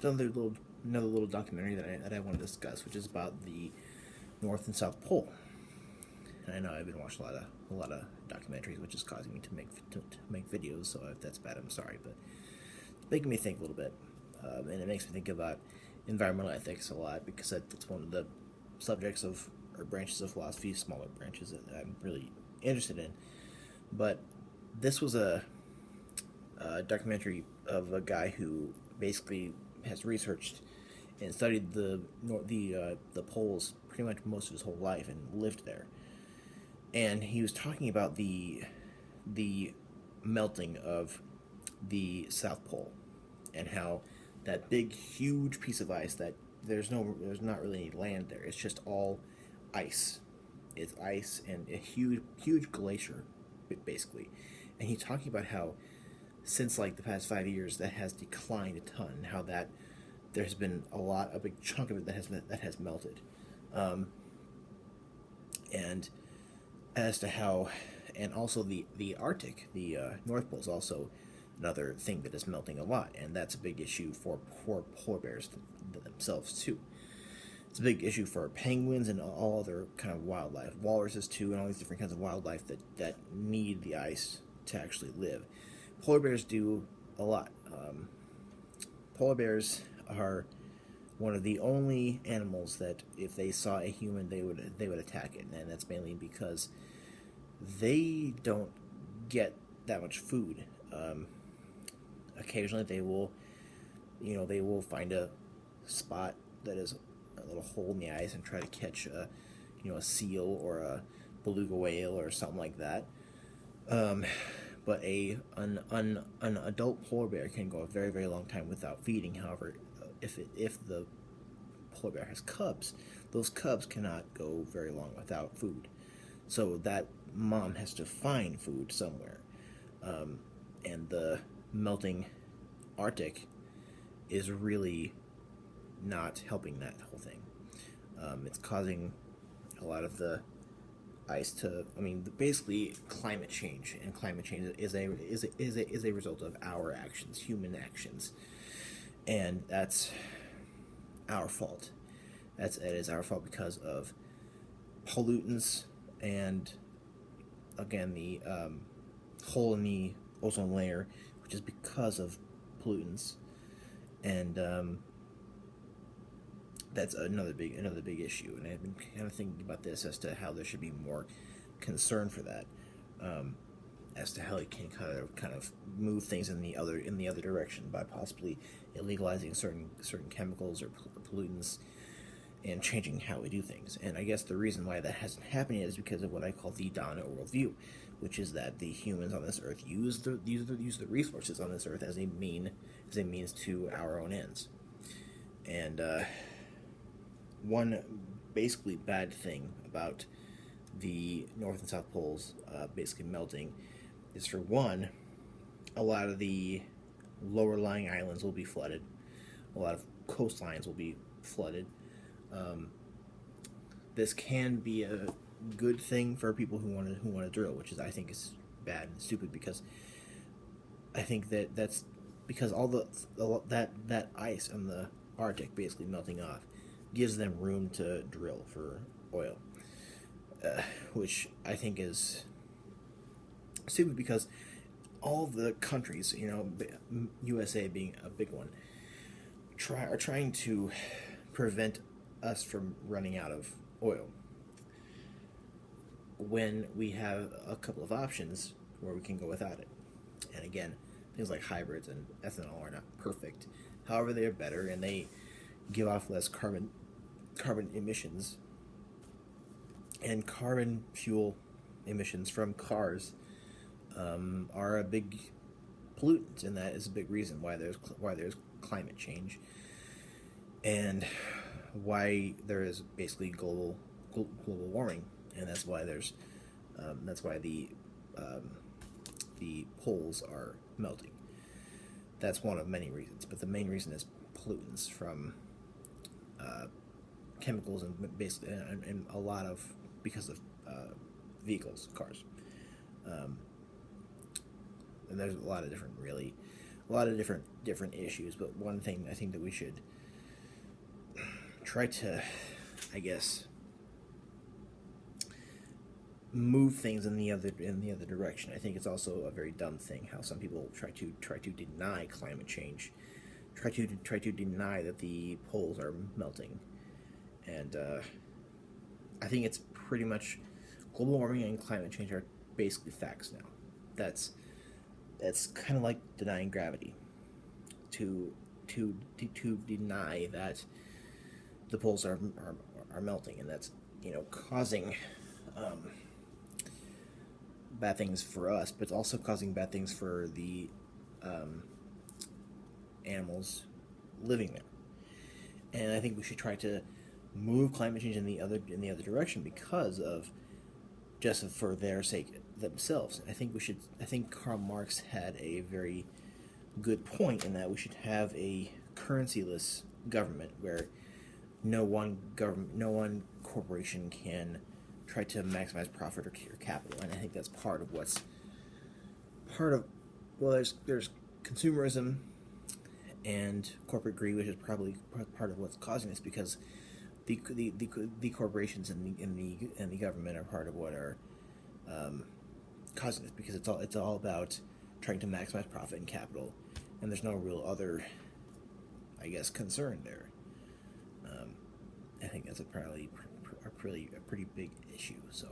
there's another little documentary that I want to discuss, which is about the North and South Pole. And I know I've been watching a lot of documentaries, which is causing me to make videos. So if that's bad, I'm sorry, but it's making me think a little bit, and it makes me think about environmental ethics a lot because that's one of the subjects of or branches of philosophy, smaller branches that I'm really interested in. But this was a documentary of a guy who basically has researched and studied the poles pretty much most of his whole life and lived there. And he was talking about the melting of the South Pole and how that big huge piece of ice that there's not really any land there. It's just all ice. It's ice and a huge glacier basically. And he's talking about how since like the past 5 years that has declined a ton. How that there's been a big chunk of it that has melted, and as to how, and also the Arctic, the North Pole is also another thing that is melting a lot, and that's a big issue for polar bears themselves too. It's a big issue for penguins and all other kind of wildlife, walruses too, and all these different kinds of wildlife that need the ice to actually live. Polar bears do a lot. Polar bears are one of the only animals that if they saw a human they would attack it, and that's mainly because they don't get that much food. Occasionally they will find a spot that is a little hole in the ice and try to catch a seal or a beluga whale or something like that. But an adult polar bear can go a very long time without feeding. However, if the polar bear has cubs, those cubs cannot go very long without food. So that mom has to find food somewhere, and the melting Arctic is really not helping that whole thing. It's causing a lot of the ice to. I mean, basically, climate change, and climate change is a result of our actions, human actions, and that's our fault. It is our fault because of pollutants and again the hole in the ozone layer, which is because of pollutants, and that's another big issue. And I've been kind of thinking about this as to how there should be more concern for that, as to how it can kind of move things in the other direction by possibly illegalizing certain chemicals or pollutants and changing how we do things. And I guess the reason why that hasn't happened yet is because of what I call the dominant worldview, which is that the humans on this earth use the resources on this earth as a means to our own ends. And one basically bad thing about the North and South Poles basically melting is, for one, a lot of the lower lying islands will be flooded. A lot of coastlines will be flooded. This can be a good thing for people who want to drill, which is I think is bad and stupid, because I think that's because that ice on the Arctic basically melting off gives them room to drill for oil, which I think is stupid because all the countries, USA being a big one, are trying to prevent us from running out of oil when we have a couple of options where we can go without it. And again, things like hybrids and ethanol are not perfect. However, they are better and they give off less carbon emissions. And carbon fuel emissions from cars are a big pollutant, and that is a big reason why there's climate change, and why there is basically global warming, and that's why the poles are melting. That's one of many reasons, but the main reason is pollutants from chemicals and basically and a lot of because of vehicles, cars, and there's a lot of different really a lot of different issues. But one thing I think that we should try to, I guess, move things in the other direction. I think it's also a very dumb thing how some people try to deny climate change, try to deny that the poles are melting, and I think it's pretty much global warming and climate change are basically facts now. That's kind of like denying gravity. To deny that the poles are melting, and that's causing bad things for us, but it's also causing bad things for the um, animals living there. And I think we should try to move climate change in the other direction because of just for their sake themselves. I think we should. I think Karl Marx had a very good point in that we should have a currencyless government where no one corporation can try to maximize profit or capital. And I think that's part of what's part of well, there's consumerism and corporate greed, which is probably part of what's causing this because the corporations and the government are part of what are causing this because it's all about trying to maximize profit and capital, and there's no real other, I guess, concern there. I think that's a pretty big issue. So.